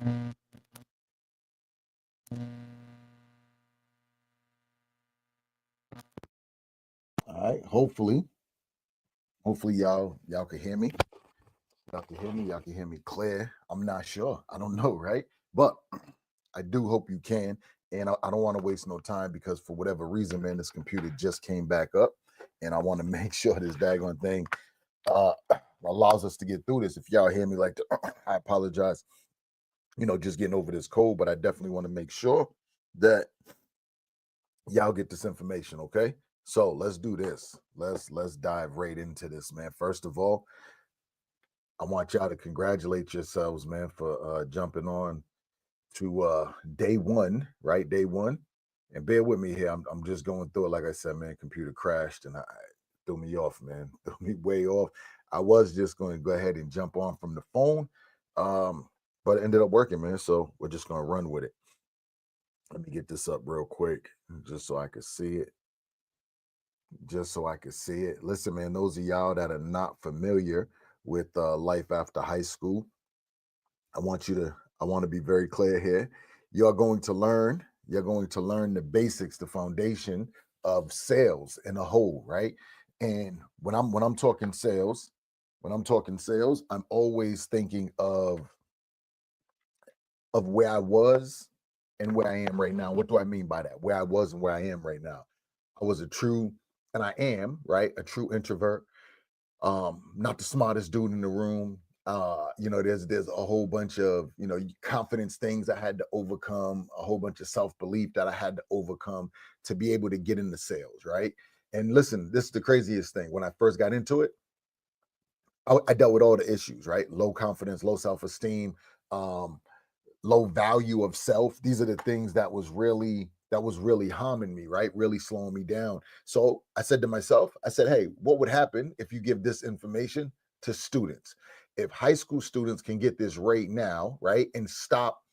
All right. Hopefully y'all can hear me. Y'all can hear me. Y'all can hear me clear. I'm not sure. I don't know, right? But I do hope you can. And I don't want to waste no time because for whatever reason, man, this computer just came back up, and I want to make sure this daggone thing uh allows us to get through this. If y'all hear me like I apologize. Just getting over this cold, but I definitely want to make sure that y'all get this information, okay? So let's do this. Let's dive right into this, man. First of all, I want y'all to congratulate yourselves, man, for jumping on to day one, right? Day one. And bear with me here. I'm just going through it. Like I said, man, computer crashed and I threw me off, man. Threw me way off. I was just going to go ahead and jump on from the phone. But it ended up working, man. So we're just gonna run with it. Let me get this up real quick, just so I can see it. Just so I can see it. Listen, man, those of y'all that are not familiar with life after high school, I want you to, I want to be very clear here. You're going to learn the basics, the foundation of sales in a whole, right? And when I'm talking sales, I'm always thinking of where I was and where I am right now. What do I mean by that? Where I was and where I am right now. I was a true, and I am, right, a true introvert. Not the smartest dude in the room. There's a whole bunch of confidence things I had to overcome, a whole bunch of self-belief that I had to overcome to be able to get into sales, right? And listen, this is the craziest thing. When I first got into it, I dealt with all the issues, right? Low confidence, low self-esteem, um, low value of self. These are the things that was really harming me, right? Really slowing me down. So I said to myself, I said, hey, what would happen if you give this information to students? If high school students can get this right now, right, and stop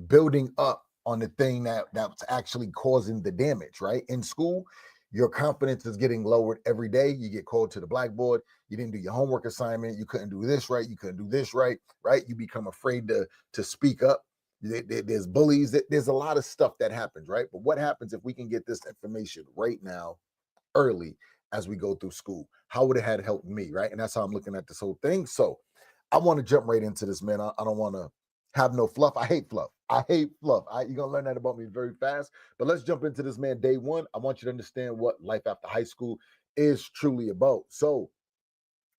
building up on the thing that's actually causing the damage, right? In school, your confidence is getting lowered every day. You get called to the blackboard. You didn't do your homework assignment. You couldn't do this right. You couldn't do this right, right? You become afraid to speak up. There's bullies. There's a lot of stuff that happens, right? But what happens if we can get this information right now, early, as we go through school? How would it have helped me, right? And that's how I'm looking at this whole thing. So I want to jump right into this, man. I don't want to have no fluff. I hate fluff. I hate fluff. You're gonna learn that about me very fast. But let's jump into this, man. Day one, I want you to understand what life after high school is truly about. So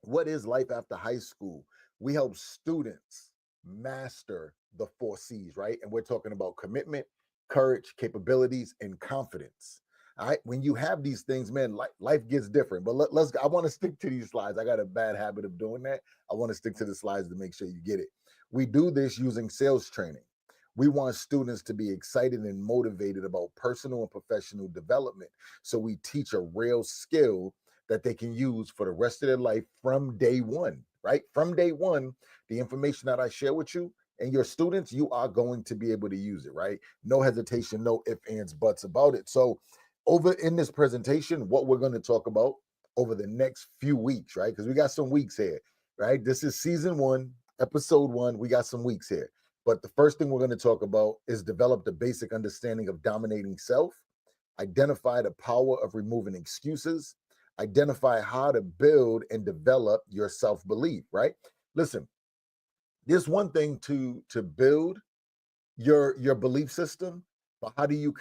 what is life after high school? We help students master the 4 C's, right? And we're talking about commitment, courage, capabilities, and confidence. All right. When you have these things, man, life gets different. But I want to stick to these slides. I got a bad habit of doing that. I want to stick to the slides to make sure you get it. We do this using sales training. We want students to be excited and motivated about personal and professional development. So we teach a real skill that they can use for the rest of their life from day one, right? From day one, the information that I share with you and your students, you are going to be able to use it, right? No hesitation, no ifs, ands, buts about it. So, over in this presentation, what we're going to talk about over the next few weeks, right? Because we got some weeks here, right? This is season one, episode one. We got some weeks here. But the first thing we're going to talk about is develop the basic understanding of dominating self, identify the power of removing excuses, identify how to build and develop your self-belief, right? Listen, there's one thing to build your belief system, but how do you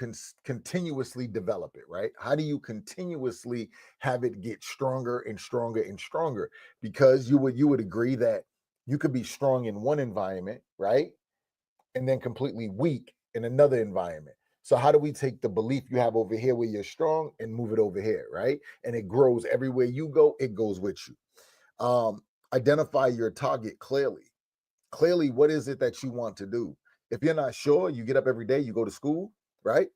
continuously develop it, right? How do you continuously have it get stronger and stronger and stronger? Because you would agree that you could be strong in one environment, right? And then completely weak in another environment. So how do we take the belief you have over here where you're strong and move it over here, right? And it grows everywhere you go, it goes with you. Identify your target clearly. Clearly, what is it that you want to do? If you're not sure, you get up every day, you go to school, right?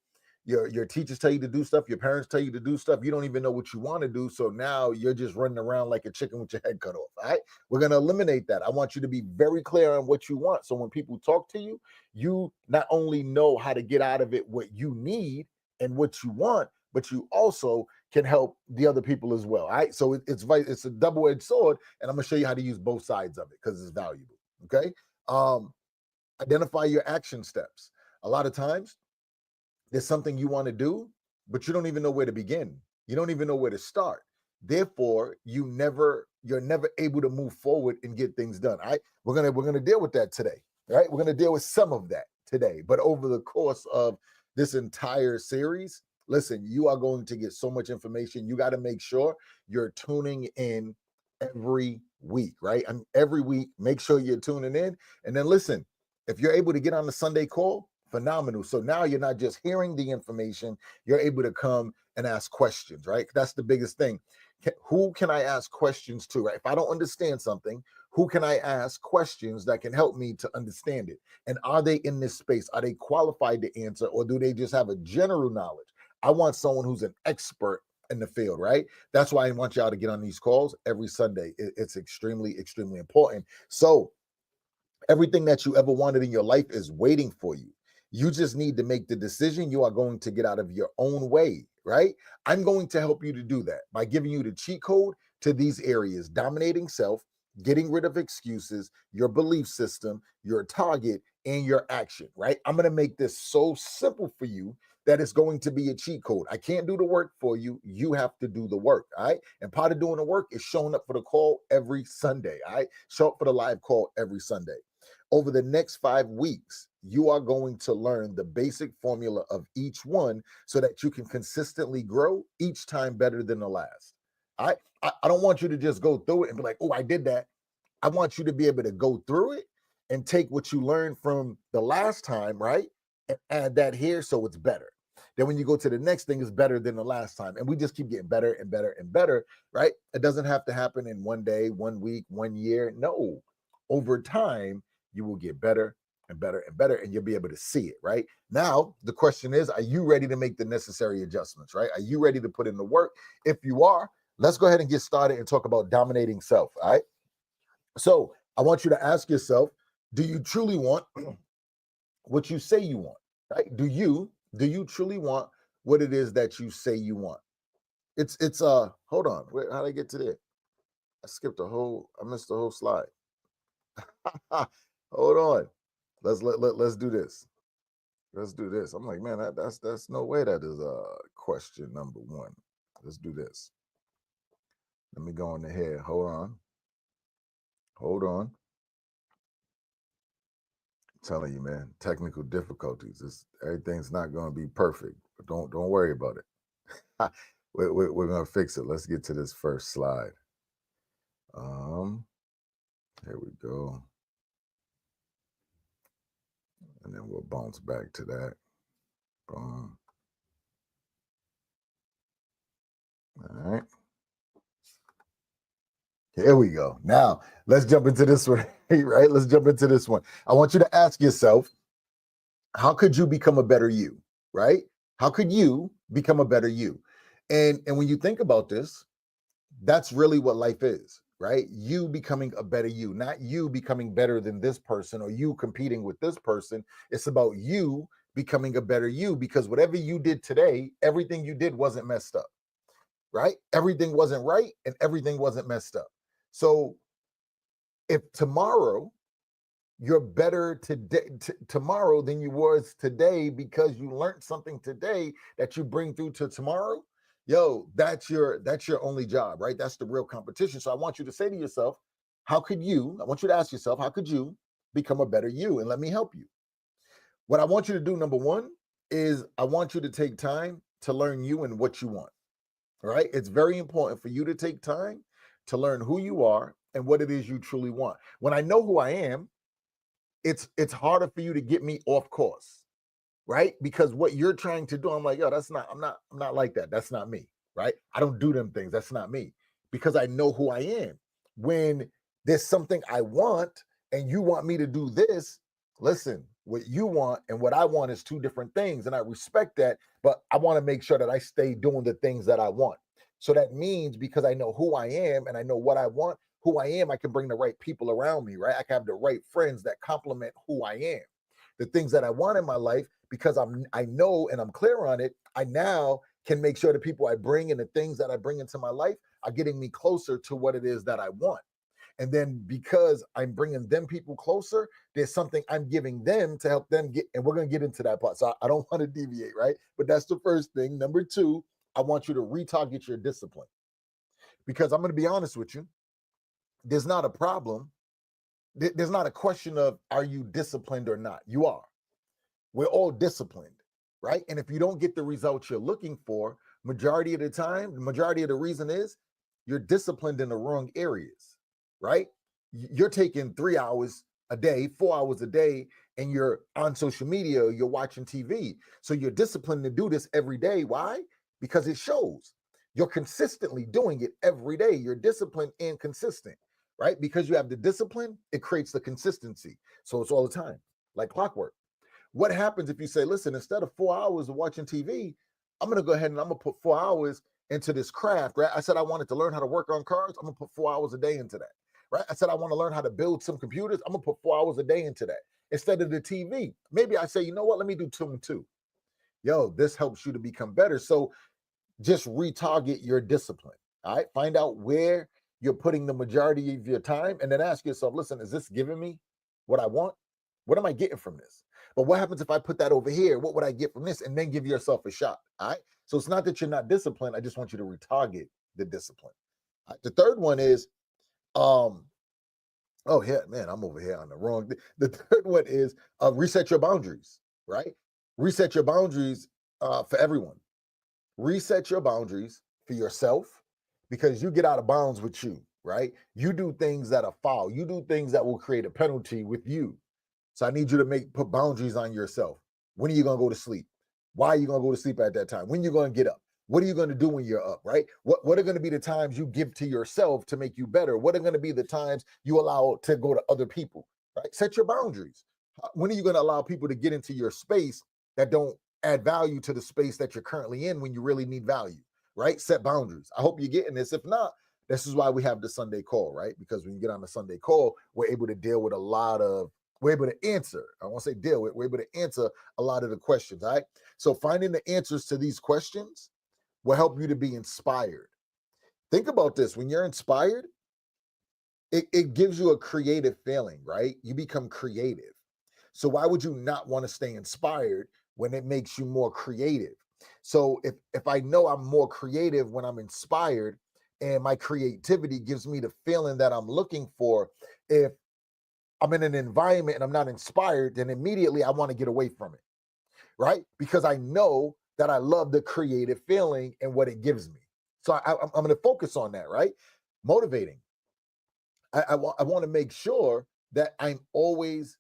Your teachers tell you to do stuff, your parents tell you to do stuff, you don't even know what you want to do. So now you're just running around like a chicken with your head cut off. All right. We're gonna eliminate that. I want you to be very clear on what you want. So when people talk to you, you not only know how to get out of it what you need and what you want, but you also can help the other people as well. All right. So it's a double-edged sword, and I'm gonna show you how to use both sides of it because it's valuable. Okay. Um, Identify your action steps. A lot of times there's something you want to do, but you don't even know where to begin. You don't even know where to start. Therefore, you're never able to move forward and get things done. All right. We're gonna deal with that today. Right. We're gonna deal with some of that today. But over the course of this entire series, listen, you are going to get so much information. You got to make sure you're tuning in every week, right? And every week, make sure you're tuning in. And then listen, if you're able to get on the Sunday call, phenomenal. So now you're not just hearing the information, you're able to come and ask questions, right? That's the biggest thing. Who can I ask questions to, right? If I don't understand something, who can I ask questions that can help me to understand it? And are they in this space? Are they qualified to answer, or do they just have a general knowledge? I want someone who's an expert in the field, right? That's why I want y'all to get on these calls every Sunday. It's extremely, extremely important. So everything that you ever wanted in your life is waiting for you. You just need to make the decision. You are going to get out of your own way, right? I'm going to help you to do that by giving you the cheat code to these areas: dominating self, getting rid of excuses, your belief system, your target, and your action, right? I'm going to make this so simple for you that it's going to be a cheat code. I can't do the work for you. You have to do the work, all right? And part of doing the work is showing up for the call every Sunday, all right? Show up for the live call every Sunday. Over the next 5 weeks, you are going to learn the basic formula of each one so that you can consistently grow each time better than the last. I don't want you to just go through it and be like, oh, I did that. I want you to be able to go through it and take what you learned from the last time, right? And add that here so it's better. Then when you go to the next thing, it's better than the last time. And we just keep getting better and better and better, right? It doesn't have to happen in one day, 1 week, 1 year. No, over time, you will get better and better and better, and you'll be able to see it, right? Now, the question is, are you ready to make the necessary adjustments, right? Are you ready to put in the work? If you are, let's go ahead and get started and talk about dominating self, all right? So I want you to ask yourself, do you truly want what you say you want, right? Do you truly want what it is that you say you want? It's hold on, wait, how did I get to there? I missed the whole slide. Hold on. Let's do this. Let's do this. I'm like, man, that's no way that is question number one. Let's do this. Let me go on ahead. Hold on. Hold on. I'm telling you, man, technical difficulties. Everything's not going to be perfect, but don't worry about it. We're gonna fix it. Let's get to this first slide. Here we go, and then we'll bounce back to that. Boom. All right. Here we go. Now let's jump into this one. Right? Let's jump into this one. I want you to ask yourself, how could you become a better you? Right? How could you become a better you? And when you think about this, that's really what life is, right? You becoming a better you, not you becoming better than this person or you competing with this person. It's about you becoming a better you, because whatever you did today, everything you did wasn't messed up, right? Everything wasn't right and everything wasn't messed up. So if tomorrow you're better today tomorrow than you was today because you learned something today that you bring through to tomorrow, yo, that's your only job, right? That's the real competition. So I want you to say to yourself, I want you to ask yourself, how could you become a better you? And let me help you. What I want you to do, number one, is I want you to take time to learn you and what you want. All right. It's very important for you to take time to learn who you are and what it is you truly want. When I know who I am, it's harder for you to get me off course, right? Because what you're trying to do, I'm like, yo, I'm not like that. That's not me, right? I don't do them things. That's not me, because I know who I am. When there's something I want and you want me to do this, listen, what you want and what I want is two different things. And I respect that, but I want to make sure that I stay doing the things that I want. So that means, because I know who I am and I know what I want, who I am, I can bring the right people around me, right? I can have the right friends that complement who I am. The things that I want in my life, because I know and I'm clear on it, I now can make sure the people I bring and the things that I bring into my life are getting me closer to what it is that I want. And then because I'm bringing them people closer, there's something I'm giving them to help them get, and we're going to get into that part. So I don't want to deviate, right? But that's the first thing. Number two, I want you to retarget your discipline, because I'm going to be honest with you. There's not a problem. There's not a question of are you disciplined or not. You are. We're all disciplined, right? And if you don't get the results you're looking for, majority of the time, the majority of the reason is you're disciplined in the wrong areas, right? You're taking 3 hours a day, 4 hours a day, and you're on social media, you're watching TV. So you're disciplined to do this every day. Why? Because it shows. You're consistently doing it every day. You're disciplined and consistent, right? Because you have the discipline, it creates the consistency. So it's all the time, like clockwork. What happens if you say, listen, instead of 4 hours of watching TV, I'm going to go ahead and I'm going to put 4 hours into this craft, right? I said I wanted to learn how to work on cars. I'm going to put 4 hours a day into that, right? I said I want to learn how to build some computers. I'm going to put 4 hours a day into that instead of the TV. Maybe I say, you know what? Let me do two and two. Yo, this helps you to become better. So just retarget your discipline. All right. Find out where you're putting the majority of your time and then ask yourself, listen, is this giving me what I want? What am I getting from this? But what happens if I put that over here? What would I get from this? And then give yourself a shot. All right. So it's not that you're not disciplined. I just want you to retarget the discipline. All right? The third one is, oh, yeah, man, I'm over here on the wrong. The third one is reset your boundaries, right? Reset your boundaries for everyone. Reset your boundaries for yourself, because you get out of bounds with you, right? You do things that are foul. You do things that will create a penalty with you. So I need you to put boundaries on yourself. When are you going to go to sleep? Why are you going to go to sleep at that time? When are you going to get up? What are you going to do when you're up, right? What are going to be the times you give to yourself to make you better? What are going to be the times you allow to go to other people, right? Set your boundaries. When are you going to allow people to get into your space that don't add value to the space that you're currently in when you really need value, right? Set boundaries. I hope you're getting this. If not, this is why we have the Sunday call, right? Because when you get on the Sunday call, we're able to deal with we're able to answer. I won't say deal with, we're able to answer a lot of the questions, all right? So finding the answers to these questions will help you to be inspired. Think about this. When you're inspired, it gives you a creative feeling, right? You become creative. So why would you not want to stay inspired when it makes you more creative? So if I know I'm more creative when I'm inspired and my creativity gives me the feeling that I'm looking for, if I'm in an environment and I'm not inspired, then immediately I want to get away from it, right? Because I know that I love the creative feeling and what it gives me. So I'm going to focus on that, right? Motivating. I want to make sure that I'm always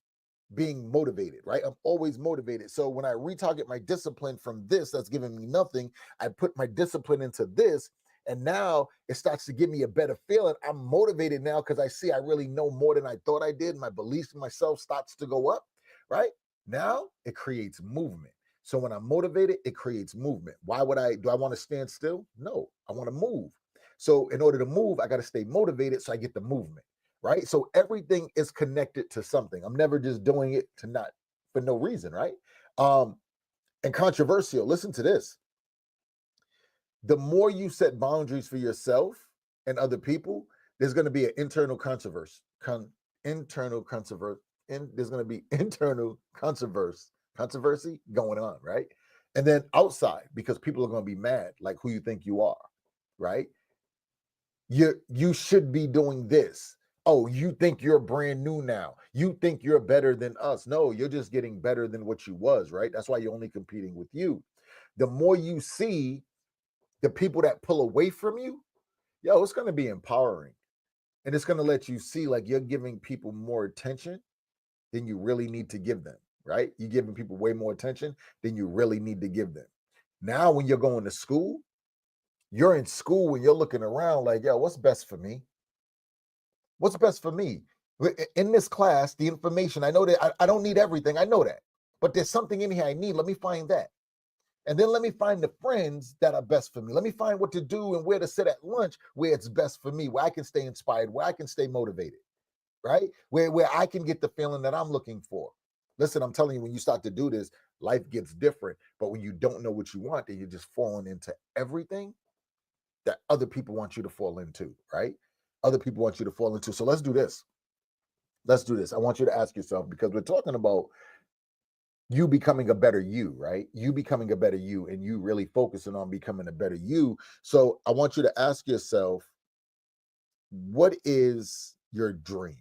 being motivated, right? I'm always motivated. So when I retarget my discipline from this that's giving me nothing, I put my discipline into this, and now it starts to give me a better feeling. I'm motivated now because I see I really know more than I thought I did. My belief in myself starts to go up, right? Now it creates movement. So when I'm motivated, it creates movement. Why would do I want to stand still? No, I want to move. So in order to move, I got to stay motivated so I get the movement, right? So everything is connected to something. I'm never just doing it to not for no reason, right? Um, and controversial. Listen to this. The more you set boundaries for yourself and other people, there's going to be an internal controversy. Internal controversy. There's going to be internal controversy going on, right? And then outside, because people are going to be mad, like who you think you are, right? You should be doing this. Oh, you think you're brand new now. You think you're better than us. No, you're just getting better than what you was, right? That's why you're only competing with you. The more you see the people that pull away from you, yo, it's going to be empowering. And it's going to let you see like you're giving people more attention than you really need to give them, right? You're giving people way more attention than you really need to give them. Now, when you're going to school, you're in school and you're looking around like, yo, what's best for me? What's best for me? In this class, the information, I know that I don't need everything. I know that. But there's something in here I need. Let me find that. And then let me find the friends that are best for me. Let me find what to do and where to sit at lunch where it's best for me, where I can stay inspired, where I can stay motivated, right? Where I can get the feeling that I'm looking for. Listen, I'm telling you, when you start to do this, life gets different. But when you don't know what you want, then you're just falling into everything that other people want you to fall into, right? other people want you to fall into. So let's do this. Let's do this. I want you to ask yourself, because we're talking about you becoming a better you, right? You becoming a better you, and you really focusing on becoming a better you. So I want you to ask yourself, what is your dream,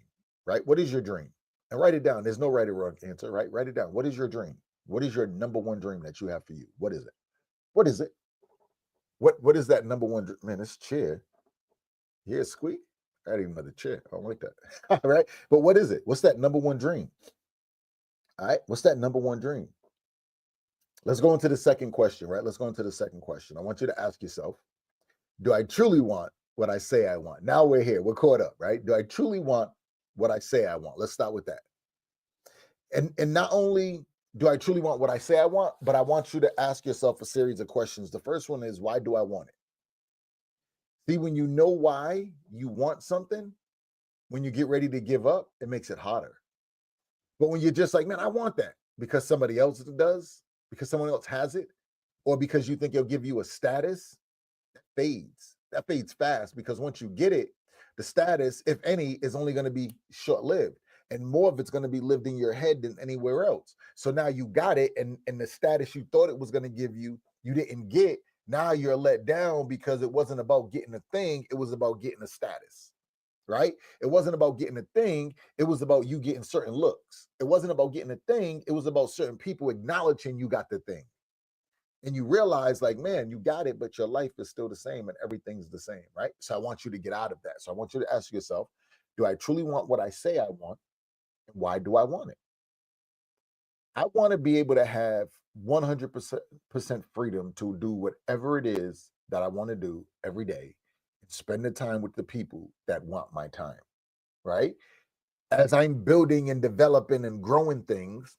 right? What is your dream? And write it down. There's no right or wrong answer, right? Write it down. What is your dream? What is your number one dream that you have for you? What is it? What is it? What is that number one? Man, this chair. Here, squeak. I didn't know the chair. I don't like that. All right. But what is it? What's that number one dream? All right. What's that number one dream? Let's go into the second question, right? Let's go into the second question. I want you to ask yourself, do I truly want what I say I want? Now we're here. We're caught up, right? Do I truly want what I say I want? Let's start with that. And not only do I truly want what I say I want, but I want you to ask yourself a series of questions. The first one is, why do I want it? See, when you know why you want something, when you get ready to give up, it makes it harder. But when you're just like, man, I want that because somebody else does, because someone else has it, or because you think it'll give you a status, that fades. That fades fast, because once you get it, the status, if any, is only going to be short lived. And more of it's going to be lived in your head than anywhere else. So now you got it, and the status you thought it was going to give you, you didn't get. Now you're let down because it wasn't about getting a thing, it was about getting a status, right? It wasn't about getting a thing, it was about you getting certain looks. It wasn't about getting a thing, it was about certain people acknowledging you got the thing. And you realize, like, man, you got it, but your life is still the same and everything's the same, right? So I want you to get out of that. So I want you to ask yourself, do I truly want what I say I want? And why do I want it? I want to be able to have 100% freedom to do whatever it is that I want to do every day and spend the time with the people that want my time, right? As I'm building and developing and growing things,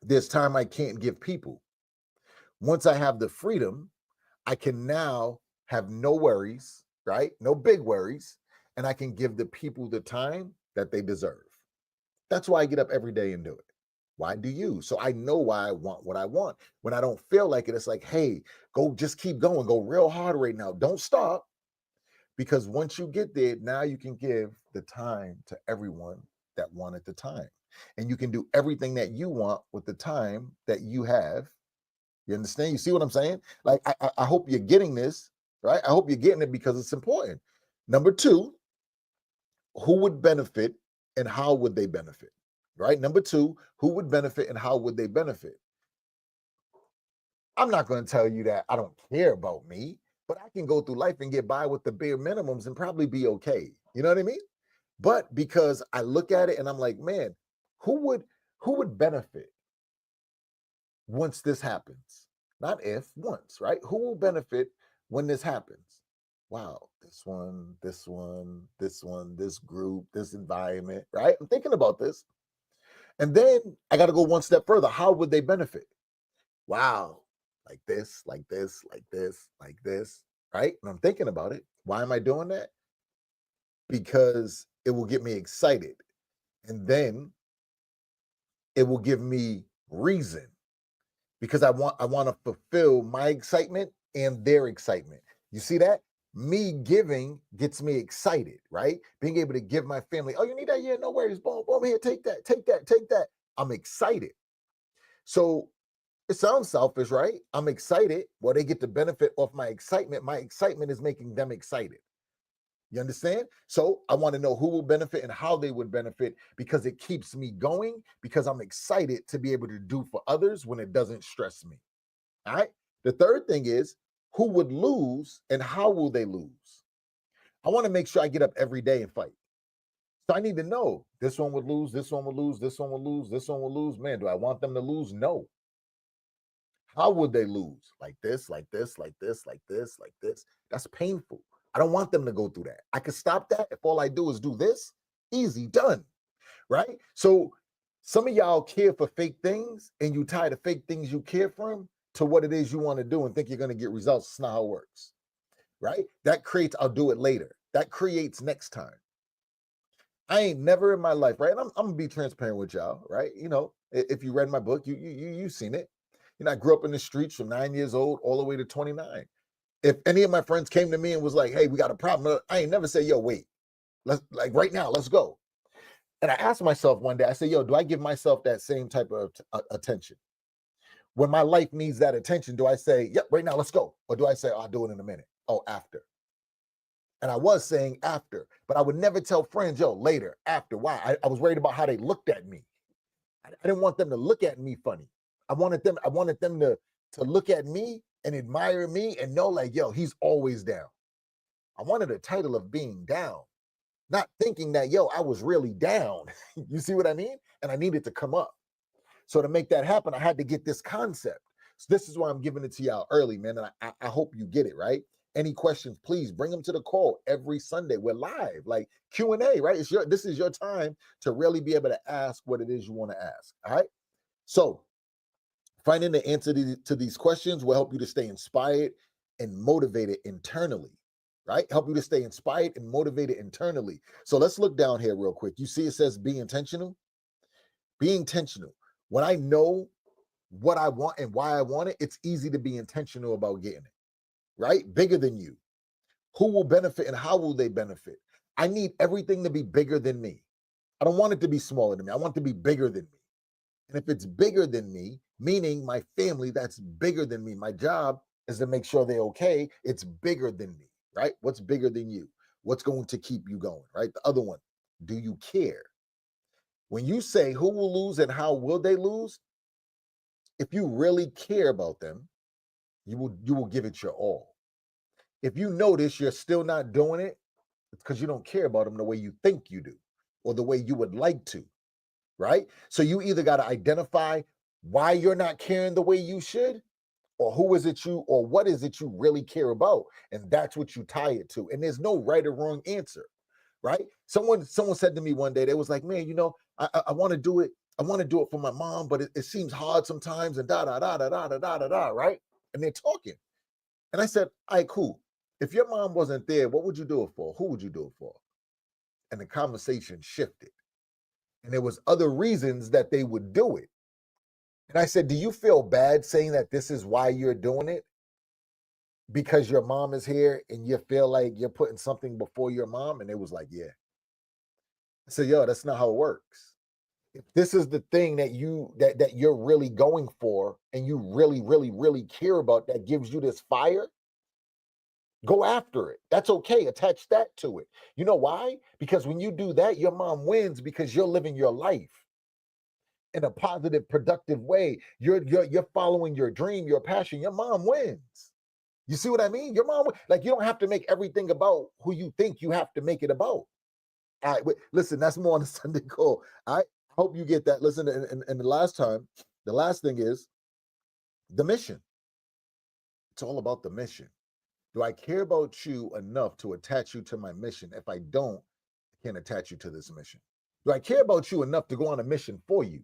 there's time I can't give people. Once I have the freedom, I can now have no worries, right? No big worries. And I can give the people the time that they deserve. That's why I get up every day and do it. Why do you? So I know why I want what I want. When I don't feel like it, it's like, hey, go, just keep going. Go real hard right now. Don't stop. Because once you get there, now you can give the time to everyone that wanted the time. And you can do everything that you want with the time that you have. You understand? You see what I'm saying? Like, I hope you're getting this, right? I hope you're getting it, because it's important. Number two, who would benefit and how would they benefit? Right? Number two, who would benefit and how would they benefit? I'm not going to tell you that I don't care about me, but I can go through life and get by with the bare minimums and probably be okay. You know what I mean? But because I look at it and I'm like, man, who would who would benefit once this happens? Not if, once, right? Who will benefit when this happens? Wow, this one, this one, this one, this group, this environment, right? I'm thinking about this. And then I got to go one step further. How would they benefit? Wow, like this, like this, like this, like this, right? And I'm thinking about it. Why am I doing that? Because it will get me excited. And then it will give me reason, because I want to fulfill my excitement and their excitement. You see that? Me giving gets me excited, right? Being able to give my family, oh, you need that? Yeah, no worries. Boom, boom, here, take that, take that, take that. I'm excited. So it sounds selfish, right? I'm excited. Well, they get the benefit of my excitement. My excitement is making them excited. You understand? So I want to know who will benefit and how they would benefit, because it keeps me going, because I'm excited to be able to do for others when it doesn't stress me. All right. The third thing is, who would lose and how will they lose? I want to make sure I get up every day and fight. So I need to know, this one would lose, this one would lose, this one would lose, this one would lose. Man, do I want them to lose? No. How would they lose? Like this, like this, like this, like this, like this. That's painful. I don't want them to go through that. I could stop that if all I do is do this. Easy, done. Right? So some of y'all care for fake things, and you tie the fake things you care from to what it is you want to do and think you're going to get results. It's not how it works. Right? That creates, I'll do it later. That creates next time. I ain't never in my life, right? And I'm gonna be transparent with y'all, right? You know, if you read my book, you've seen it. You know, I grew up in the streets from 9 years old all the way to 29. If any of my friends came to me and was like, "Hey, we got a problem," I ain't never say, "Yo, wait." Let's like right now, let's go. And I asked myself one day, I said, yo, do I give myself that same type of attention? When my life needs that attention, do I say, yep, right now, let's go? Or do I say, oh, I'll do it in a minute? Oh, after. And I was saying after, but I would never tell friends, yo, later, after. Why? I was worried about how they looked at me. I didn't want them to look at me funny. I wanted them to look at me and admire me and know, like, yo, he's always down. I wanted a title of being down, not thinking that, yo, I was really down. You see what I mean? And I needed to come up. So to make that happen, I had to get this concept. So this is why I'm giving it to y'all early, man. And I hope you get it, right? Any questions, please bring them to the call every Sunday. We're live, like Q&A, right? This is your time to really be able to ask what it is you want to ask. All right. So finding the answer to these questions will help you to stay inspired and motivated internally, right? Help you to stay inspired and motivated internally. So let's look down here real quick. You see it says be intentional. Be intentional. When I know what I want and why I want it, it's easy to be intentional about getting it, right? Bigger than you. Who will benefit and how will they benefit? I need everything to be bigger than me. I don't want it to be smaller than me. I want it to be bigger than me. And if it's bigger than me, meaning my family, that's bigger than me. My job is to make sure they're okay. It's bigger than me, right? What's bigger than you? What's going to keep you going, right? The other one, do you care? When you say who will lose and how will they lose, if you really care about them, you will give it your all. If you notice you're still not doing it, it's because you don't care about them the way you think you do or the way you would like to, right? So you either got to identify why you're not caring the way you should, or who is it you, or what is it you really care about, and that's what you tie it to. And there's no right or wrong answer, right? Someone said to me one day, they was like, man, I want to do it. I want to do it for my mom, but it seems hard sometimes, and da da da da da da da da da, right? And they're talking, and I said, all right, cool. If your mom wasn't there, what would you do it for? Who would you do it for? And the conversation shifted, and there was other reasons that they would do it. And I said, do you feel bad saying that this is why you're doing it? Because your mom is here and you feel like you're putting something before your mom? And it was like, yeah. I said, yo, that's not how it works. If this is the thing that you're really going for and you really, really, really care about, that gives you this fire, go after it. That's okay. Attach that to it. You know why? Because when you do that, your mom wins because you're living your life in a positive, productive way. You're following your dream, your passion. Your mom wins. You see what I mean? Your mom, like, you don't have to make everything about who you think you have to make it about. All right, wait, listen, that's more on the Sunday call. I hope you get that. Listen, and the last thing is the mission. It's all about the mission. Do I care about you enough to attach you to my mission? If I don't, I can't attach you to this mission. Do I care about you enough to go on a mission for you?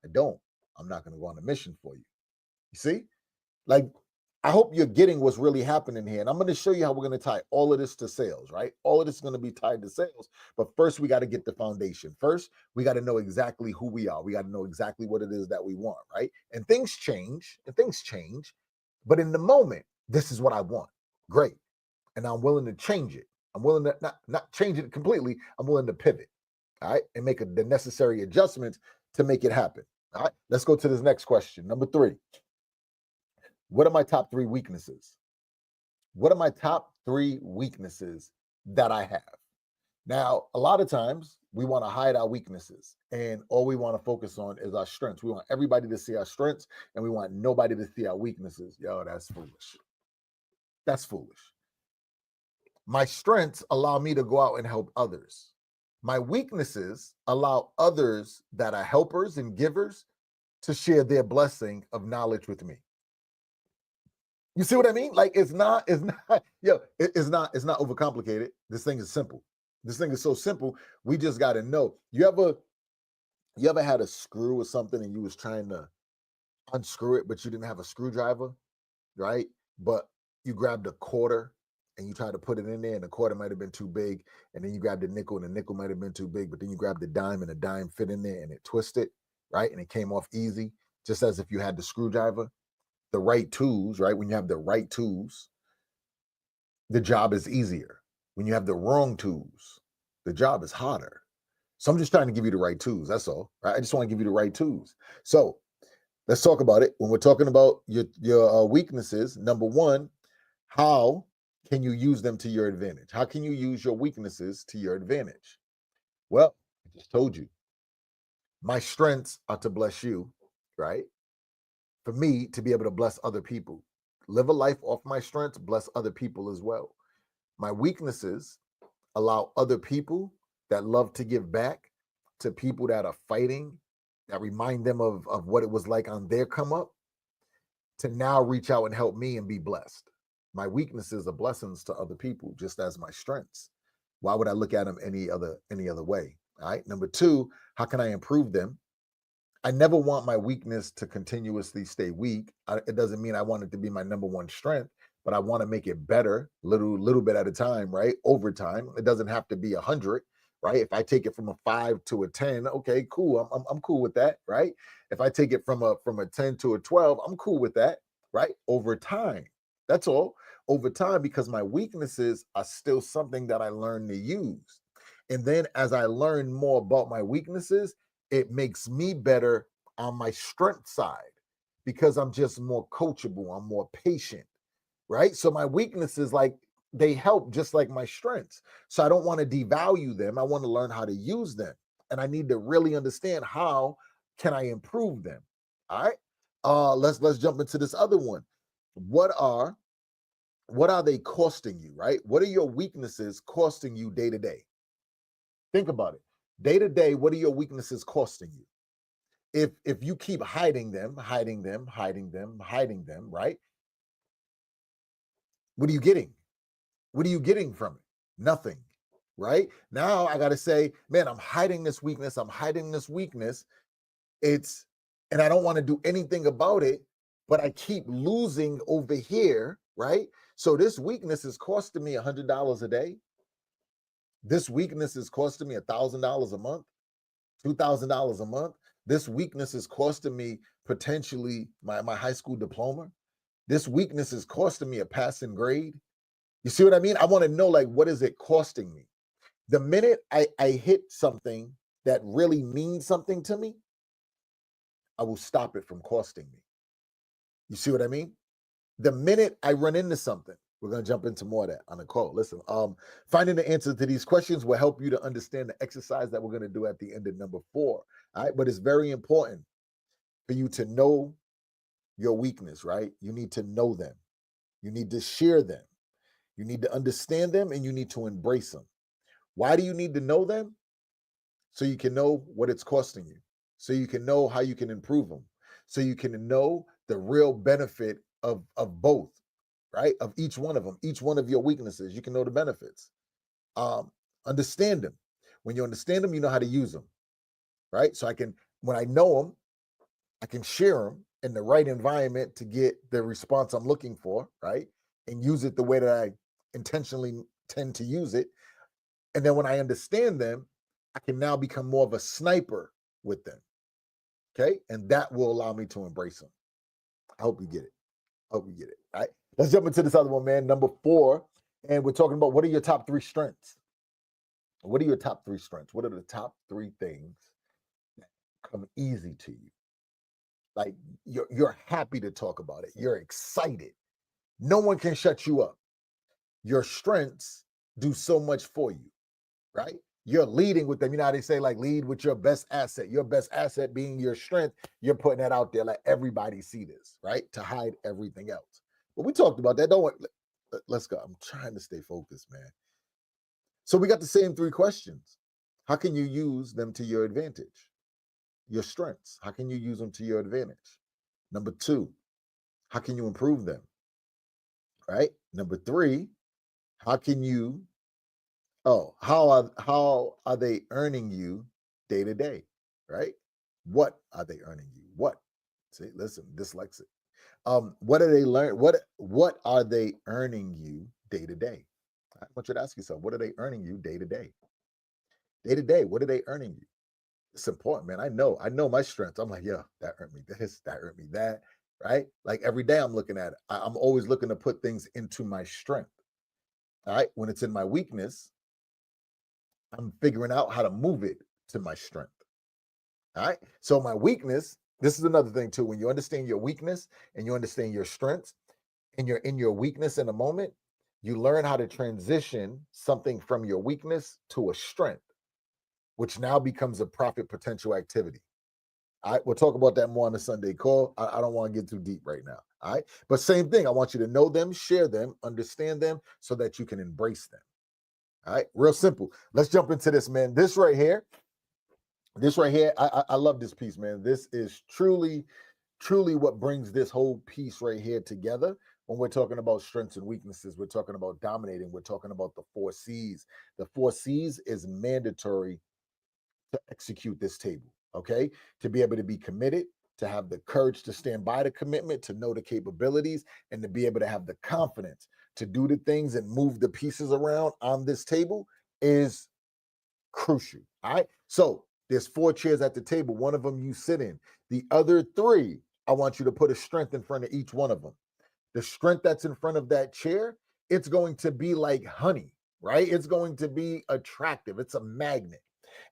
I don't. I'm not going to go on a mission for you. You see? Like, I hope you're getting what's really happening here. And I'm going to show you how we're going to tie all of this to sales, right? All of this is going to be tied to sales. But first, we got to get the foundation. First, we got to know exactly who we are. We got to know exactly what it is that we want, right? And things change, But in the moment, this is what I want. Great. And I'm willing to change it. I'm willing to not change it completely. I'm willing to pivot, all right, and make the necessary adjustments to make it happen. All right, let's go to this next question. Number 3. What are my top 3 weaknesses? What are my top 3 weaknesses that I have? Now, a lot of times we want to hide our weaknesses and all we want to focus on is our strengths. We want everybody to see our strengths and we want nobody to see our weaknesses. Yo, that's foolish. That's foolish. My strengths allow me to go out and help others. My weaknesses allow others that are helpers and givers to share their blessing of knowledge with me. You see what I mean? Like, it's not overcomplicated. This thing is simple. This thing is so simple. We just got to know. You ever had a screw or something and you was trying to unscrew it, but you didn't have a screwdriver, right? But you grabbed a quarter and you tried to put it in there, and the quarter might have been too big, and then you grabbed a nickel, and the nickel might have been too big, but then you grabbed the dime, and the dime fit in there, and it twisted, right? And it came off easy, just as if you had the screwdriver. The right tools, right? When you have the right tools, the job is easier. When you have the wrong tools, The job is harder. So I'm just trying to give you the right tools. That's all. Right? I just want to give you the right tools. So let's talk about it. When we're talking about your weaknesses, number one, how can you use them to your advantage? How can you use your weaknesses to your advantage? Well, I just told you. My strengths are to bless you, right? For me to be able to bless other people. Live a life off my strengths, bless other people as well. My weaknesses allow other people that love to give back to people that are fighting, that remind them of what it was like on their come up, to now reach out and help me and be blessed. My weaknesses are blessings to other people, just as my strengths. Why would I look at them any other way? All right. Number two, how can I improve them? I never want my weakness to continuously stay weak. It doesn't mean I want it to be my number one strength, but I want to make it better, little bit at a time, right? Over time, it doesn't have to be 100, right? If I take it from a 5 to a 10, okay, cool. I'm cool with that, right? If I take it from a 10 to a 12, I'm cool with that, right? Over time, that's all. Over time, because my weaknesses are still something that I learn to use. And then as I learn more about my weaknesses, it makes me better on my strength side because I'm just more coachable, I'm more patient, right? So my weaknesses, like, they help just like my strengths. So I don't want to devalue them. I want to learn how to use them. And I need to really understand how can I improve them. All right. Let's jump into this other one. What are what are they costing you, right? What are your weaknesses costing you day to day? Think about it. Day to day, what are your weaknesses costing you? If you keep hiding them, hiding them, hiding them, hiding them, right? What are you getting? What are you getting from it? Nothing, right? Now I got to say, man, I'm hiding this weakness. I'm hiding this weakness. It's, and I don't want to do anything about it, but I keep losing over here, right? So this weakness is costing me $100 a day. This weakness is costing me $1,000 a month. $2,000 a month. This weakness is costing me potentially my high school diploma. This weakness is costing me a passing grade. You see what I mean? I want to know, like, what is it costing me? The minute I hit something that really means something to me, I will stop it from costing me. You see what I mean? The minute I run into something, we're going to jump into more of that on the call. Listen, finding the answers to these questions will help you to understand the exercise that we're going to do at the end of number 4. All right. But it's very important for you to know your weakness, right? You need to know them. You need to share them. You need to understand them and you need to embrace them. Why do you need to know them? So you can know what it's costing you. So you can know how you can improve them. So you can know the real benefit of both, right? Of each one of them, each one of your weaknesses. You can know the benefits. Um, Understand them. When you understand them, you know how to use them, right? So when I know them, I can share them in the right environment to get the response I'm looking for, right? And use it the way that I intentionally tend to use it. And then when I understand them, I can now become more of a sniper with them. Okay. And that will allow me to embrace them. I hope you get it. I hope you get it. All right. Let's jump into this other one, man. Number 4. And we're talking about, what are your top 3 strengths? What are your top 3 strengths? What are the top 3 things that come easy to you? Like, you're happy to talk about it. You're excited. No one can shut you up. Your strengths do so much for you, right? You're leading with them. You know how they say, like, lead with your best asset. Your best asset being your strength. You're putting that out there, let everybody see this, right? To hide everything else. But we talked about that. Don't worry. Let's go. I'm trying to stay focused, man. So we got the same 3 questions. How can you use them to your advantage? Your strengths. How can you use them to your advantage? Number 2, how can you improve them? Right? Number 3, how can you how are they earning you day to day? Right? What are they earning you? What? See, listen, dyslexic. What are they learn? What are they earning you day to day? I want you to ask yourself, what are they earning you day to day? Day to day, what are they earning you? It's important, man. I know my strengths. I'm like, yeah, that earned me this, that earned me that, right? Like every day I'm looking at it. I'm always looking to put things into my strength. All right. When it's in my weakness, I'm figuring out how to move it to my strength. All right. So my weakness, this is another thing too. When you understand your weakness and you understand your strengths and you're in your weakness in a moment, you learn how to transition something from your weakness to a strength, which now becomes a profit potential activity. All right. We'll talk about that more on the Sunday call. I don't want to get too deep right now. All right. But same thing. I want you to know them, share them, understand them so that you can embrace them. All right. Real simple. Let's jump into this, man. This right here, I love this piece, man. This is truly what brings this whole piece right here together. When we're talking about strengths and weaknesses, we're talking about dominating, we're talking about the 4 C's. The 4 C's is mandatory to execute this table, okay? To be able to be committed, to have the courage to stand by the commitment, to know the capabilities, and to be able to have the confidence to do the things and move the pieces around on this table is crucial. All right. So there's 4 chairs at the table. One of them you sit in. The other 3, I want you to put a strength in front of each one of them. The strength that's in front of that chair, it's going to be like honey, right? It's going to be attractive. It's a magnet.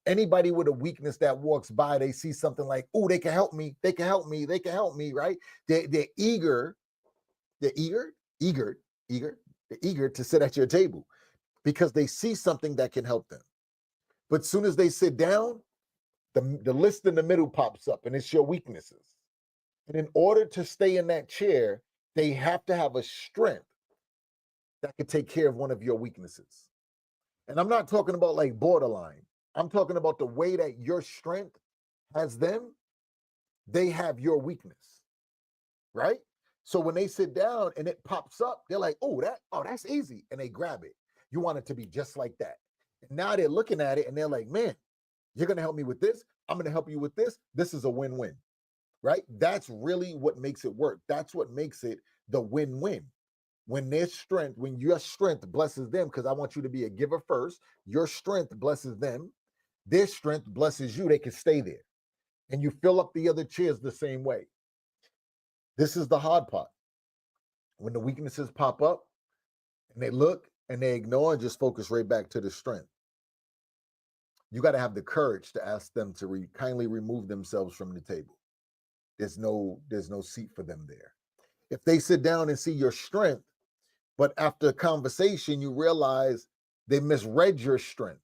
Anybody with a weakness that walks by, they see something like, oh, they can help me. They can help me. They can help me, right? They're eager. They're eager, eager, they're eager to sit at your table because they see something that can help them. But as soon as they sit down, the list in the middle pops up and it's your weaknesses. And in order to stay in that chair, they have to have a strength that can take care of one of your weaknesses. And I'm not talking about like borderline. I'm talking about the way that your strength has them, they have your weakness, right? So when they sit down and it pops up, they're like, that's easy. And they grab it. You want it to be just like that. And now they're looking at it and they're like, man, you're going to help me with this. I'm going to help you with this. This is a win-win, right? That's really what makes it work. That's what makes it the win-win. When your strength blesses them, because I want you to be a giver first, your strength blesses them, their strength blesses you, they can stay there. And you fill up the other chairs the same way. This is the hard part. When the weaknesses pop up and they look and they ignore and just focus right back to the strength. You got to have the courage to ask them to kindly remove themselves from the table. There's no seat for them there. If they sit down and see your strength, but after a conversation, you realize they misread your strength.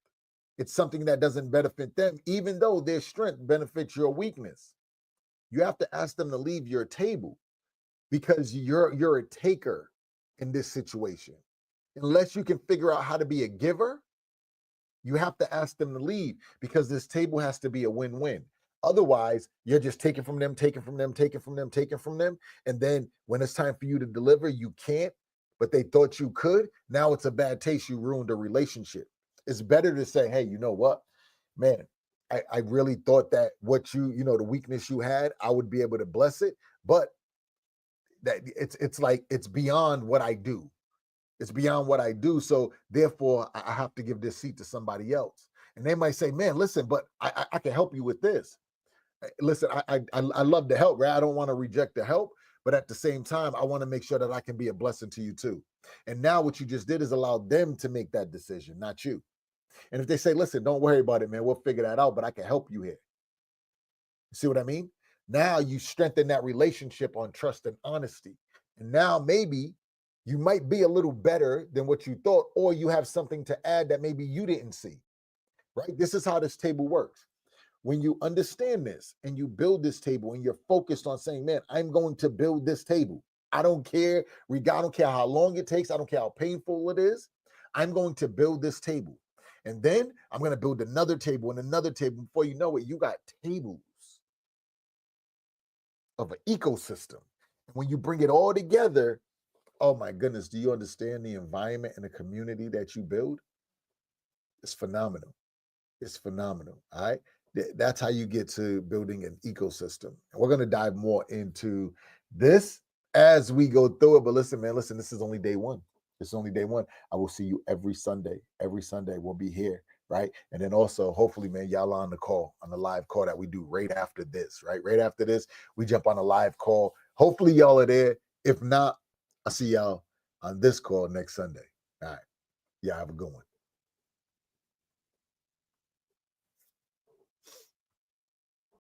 It's something that doesn't benefit them, even though their strength benefits your weakness. You have to ask them to leave your table because you're a taker in this situation. Unless you can figure out how to be a giver, you have to ask them to leave because this table has to be a win-win. Otherwise, you're just taking from them, taking from them, taking from them, taking from them. And then when it's time for you to deliver, you can't, but they thought you could. Now it's a bad taste. You ruined a relationship. It's better to say, hey, you know what, man, I really thought that the weakness you had, I would be able to bless it. But that it's like it's beyond what I do. It's beyond what I do. So therefore, I have to give this seat to somebody else. And they might say, man, listen, but I can help you with this. Listen, I love the help, right? I don't want to reject the help, but at the same time, I want to make sure that I can be a blessing to you too. And now what you just did is allow them to make that decision, not you. And if they say, listen, don't worry about it, man, we'll figure that out, but I can help you here. You see what I mean? Now you strengthen that relationship on trust and honesty. And now maybe you might be a little better than what you thought, or you have something to add that maybe you didn't see, right? This is how this table works. When you understand this and you build this table and you're focused on saying, man, I'm going to build this table. I don't care, I don't care how long it takes. I don't care how painful it is. I'm going to build this table. And then I'm going to build another table and another table. Before you know it, you got tables of an ecosystem. And when you bring it all together, oh my goodness, do you understand the environment and the community that you build? It's phenomenal. It's phenomenal. All right. That's how you get to building an ecosystem. And we're going to dive more into this as we go through it. But listen, man, this is only day one. It's only day one. I will see you every Sunday. Every Sunday we'll be here, right? And then also, hopefully, man, y'all on the live call that we do right after this, right? Right after this, we jump on a live call. Hopefully, y'all are there. If not, I'll see y'all on this call next Sunday. All right. Y'all have a good one.